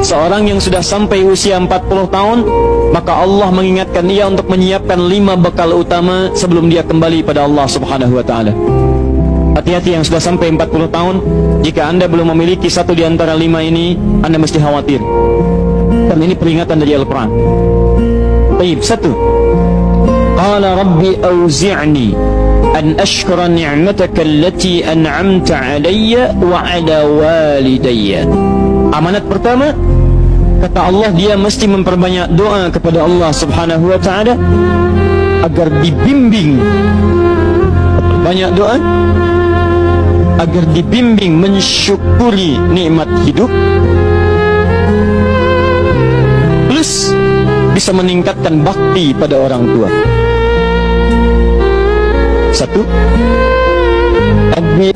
Seorang yang sudah sampai usia 40 tahun, maka Allah mengingatkan ia untuk menyiapkan 5 bekal utama sebelum dia kembali pada Allah Subhanahu wa ta'ala. Hati-hati yang sudah sampai 40 tahun. Jika anda belum memiliki satu di antara 5 ini, anda mesti khawatir, karena ini peringatan dari Al-Quran. Baik, 1. Qala rabbi awzi'ni an ashkura ni'mataka allati an'amta alayya wa ala walidayya. Amanat pertama, kata Allah, dia mesti memperbanyak doa kepada Allah Subhanahu wa ta'ala agar dibimbing. Banyak doa agar dibimbing mensyukuri nikmat hidup, plus bisa meningkatkan bakti pada orang tua. 1. Rabbi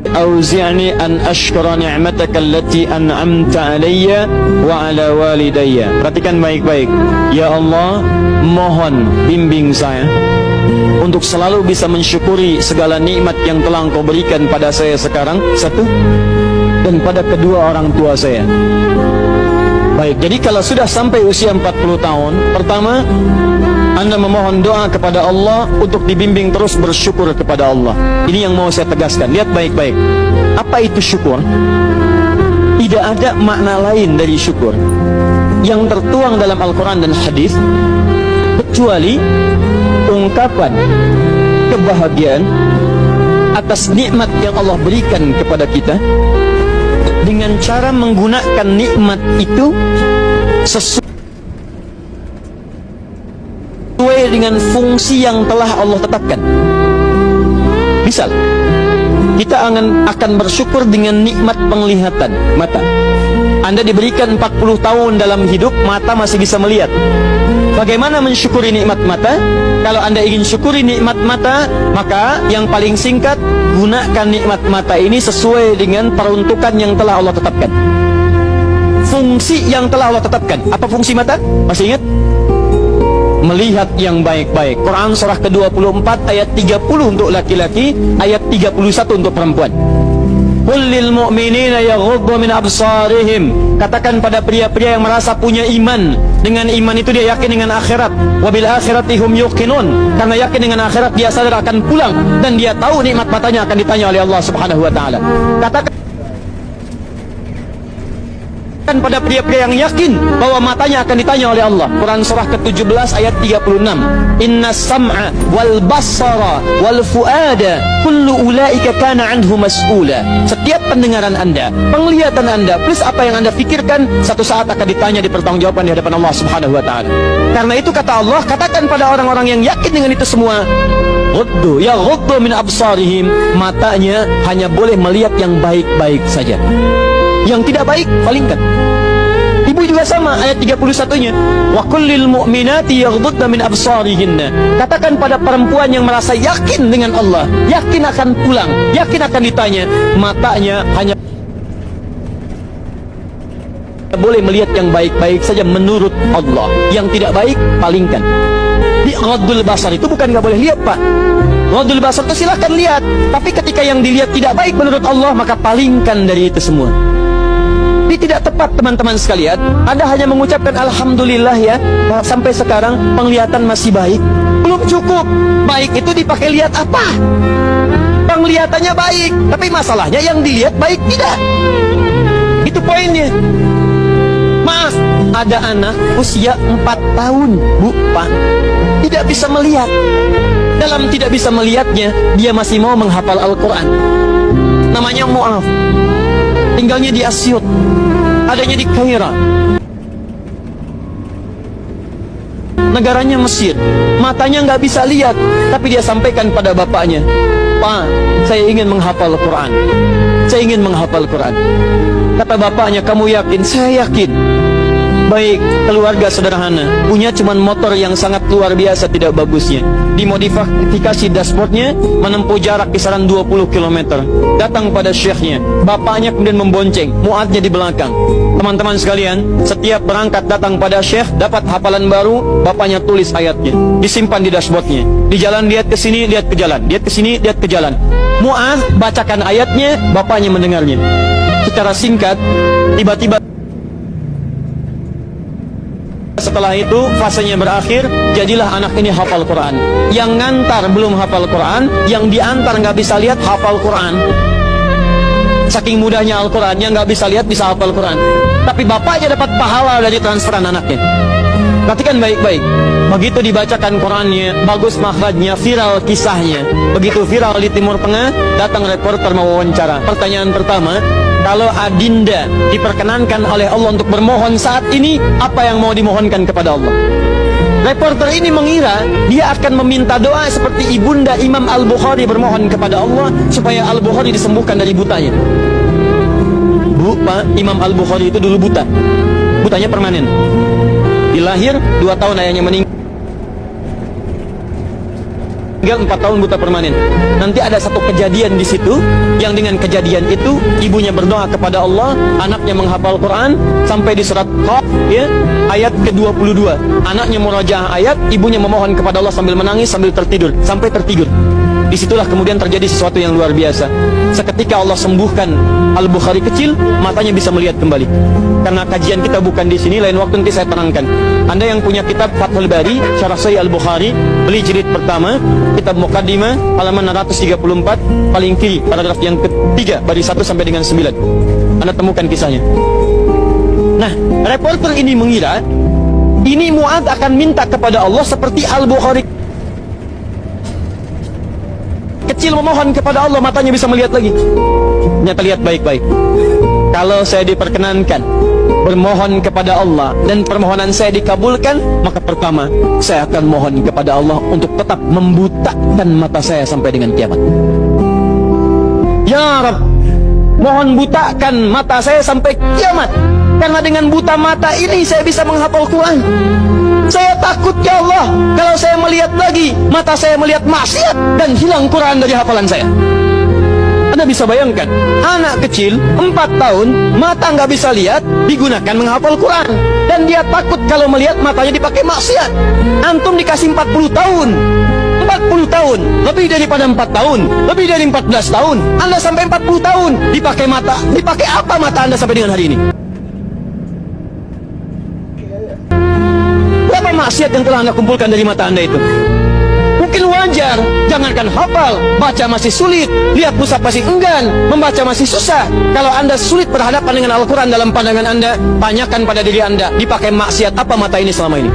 awzi'ni an ashkura ni'mataka allati an'amta alayya wa ala walidayya. Perhatikan baik-baik. Ya Allah, mohon bimbing saya untuk selalu bisa mensyukuri segala nikmat yang telah Engkau berikan pada saya sekarang, 1, dan pada kedua orang tua saya. Baik, jadi kalau sudah sampai usia 40 tahun, pertama, anda memohon doa kepada Allah untuk dibimbing terus bersyukur kepada Allah. Ini yang mau saya tegaskan. Lihat baik-baik. Apa itu syukur? Tidak ada makna lain dari syukur yang tertuang dalam Al-Quran dan hadis kecuali ungkapan kebahagiaan atas nikmat yang Allah berikan kepada kita dengan cara menggunakan nikmat itu sesuai dengan fungsi yang telah Allah tetapkan. Misal, kita akan bersyukur dengan nikmat penglihatan mata. Anda diberikan 40 tahun dalam hidup, mata masih bisa melihat. Bagaimana mensyukuri nikmat mata? Kalau Anda ingin syukuri nikmat mata, maka yang paling singkat, gunakan nikmat mata ini sesuai dengan peruntukan yang telah Allah tetapkan. Fungsi yang telah Allah tetapkan. Apa fungsi mata? Masih ingat? Melihat yang baik-baik. Quran surah ke-24 ayat 30 untuk laki-laki, ayat 31 untuk perempuan. Qul lil mu'minina yaghuddu min absarihim. Katakan pada pria-pria yang merasa punya iman. Dengan iman itu dia yakin dengan akhirat. Wa bil akhirati hum yuqinun. Karena yakin dengan akhirat dia sadar akan pulang dan dia tahu nikmat matanya akan ditanya oleh Allah Subhanahu wa taala. Katakan pada pria-pria yang yakin bahwa matanya akan ditanya oleh Allah. Quran surah ke-17 ayat 36. Inna sam'a wal basara wal fuada kullu ulaika kana anhu mas'ula. Setiap pendengaran Anda, penglihatan Anda, plus apa yang Anda pikirkan, satu saat akan ditanya, dipertanggungjawabkan di hadapan Allah Subhanahu wa taala. Karena itu kata Allah, katakan pada orang-orang yang yakin dengan itu semua, ghuddu min absarihim, matanya hanya boleh melihat yang baik-baik saja. Yang tidak baik, palingkan. Ibu juga sama, ayat 31-nya. Wa kullil mu'minati yaghdudna min absarihinna. Katakan pada perempuan yang merasa yakin dengan Allah, yakin akan pulang, yakin akan ditanya, matanya hanya boleh melihat yang baik-baik saja menurut Allah. Yang tidak baik, palingkan. Di ghaddul basar itu bukan nggak boleh lihat, Pak. Ghaddul basar itu silahkan lihat, tapi ketika yang dilihat tidak baik menurut Allah, maka palingkan dari itu semua. Ini tidak tepat, teman-teman sekalian. Anda hanya mengucapkan alhamdulillah ya, sampai sekarang penglihatan masih baik. Belum cukup. Baik itu dipakai lihat apa? Penglihatannya baik, tapi masalahnya yang dilihat baik tidak. Itu poinnya. Maaf, ada anak usia 4 tahun, Bu, Pak, tidak bisa melihat. Dalam tidak bisa melihatnya, dia masih mau menghafal Al-Quran. Namanya Mu'af. Tinggalnya di Asyut, adanya di Kaira, negaranya Mesir. Matanya nggak bisa lihat, tapi dia sampaikan pada bapaknya, Pak, saya ingin menghafal Quran. Saya ingin menghafal Quran. Kata bapaknya, kamu yakin? Saya yakin. Baik, keluarga sederhana, punya cuman motor yang sangat luar biasa tidak bagusnya. Dimodifikasi dashboardnya, menempuh jarak kisaran 20 km. Datang pada syekhnya, bapaknya kemudian membonceng, muadnya di belakang. Teman-teman sekalian, setiap berangkat datang pada syekh, dapat hafalan baru, bapaknya tulis ayatnya, disimpan di dashboardnya. Di jalan lihat ke sini, lihat ke jalan, lihat ke sini, lihat ke jalan. Muad bacakan ayatnya, bapaknya mendengarnya. secara singkat, tiba-tiba setelah itu fasenya berakhir, jadilah anak ini hafal Quran. Yang ngantar belum hafal Quran, yang diantar nggak bisa lihat hafal Quran. Saking mudahnya Al-Quran, yang nggak bisa lihat bisa hafal Quran. Tapi bapaknya dapat pahala dari transferan anaknya. Perhatikan baik-baik. Begitu dibacakan Qurannya, bagus makhrajnya, viral kisahnya. Begitu viral di Timur Tengah, datang reporter mewawancara. Pertanyaan pertama, kalau Adinda diperkenankan oleh Allah untuk bermohon saat ini, apa yang mau dimohonkan kepada Allah? Reporter ini mengira dia akan meminta doa seperti ibunda Imam Al-Bukhari bermohon kepada Allah supaya Al-Bukhari disembuhkan dari butanya. Bu, Pak, Imam Al-Bukhari itu dulu buta. Butanya permanen. Dilahir 2 tahun ayahnya meninggal. 4 tahun buta permanen. Nanti ada satu kejadian di situ, yang dengan kejadian itu ibunya berdoa kepada Allah, anaknya menghafal Quran sampai di surat Qaf, ya, ayat ke-22. Anaknya murajaah ayat, ibunya memohon kepada Allah sambil menangis, sambil tertidur, sampai tertidur. Disitulah kemudian terjadi sesuatu yang luar biasa. Seketika Allah sembuhkan Al-Bukhari kecil, matanya bisa melihat kembali. Karena kajian kita bukan di sini, lain waktu nanti saya terangkan. Anda yang punya kitab Fathul Bari, Syarah Sahih Al-Bukhari, beli jilid pertama, kitab Muqaddimah, halaman 634, paling kiri, paragraf yang ketiga, baris 1 sampai dengan 9. Anda temukan kisahnya. Nah, reporter ini mengira, ini Mu'adz akan minta kepada Allah seperti Al-Bukhari kecil memohon kepada Allah, matanya bisa melihat lagi. Ternyata lihat baik-baik. Kalau saya diperkenankan bermohon kepada Allah dan permohonan saya dikabulkan, maka pertama saya akan mohon kepada Allah untuk tetap membutakan mata saya sampai dengan kiamat. Ya Rabb, mohon butakan mata saya sampai kiamat, karena dengan buta mata ini saya bisa menghafal Quran. Saya takut ya Allah, kalau saya melihat lagi, mata saya melihat maksiat dan hilang Quran dari hafalan saya. Anda bisa bayangkan, anak kecil 4 tahun, mata nggak bisa lihat, digunakan menghafal Quran. Dan dia takut kalau melihat matanya dipakai maksiat. Antum dikasih 40 tahun, 40 tahun, lebih daripada 4 tahun, lebih dari 14 tahun, Anda sampai 40 tahun, dipakai mata, dipakai apa mata Anda sampai dengan hari ini? Berapa maksiat yang telah Anda kumpulkan dari mata Anda itu? Mungkin wajar, jangankan hafal, baca masih sulit, lihat mushaf masih enggan, membaca masih susah. Kalau Anda sulit berhadapan dengan Al-Quran dalam pandangan Anda, tanyakan pada diri Anda, dipakai maksiat apa mata ini selama ini?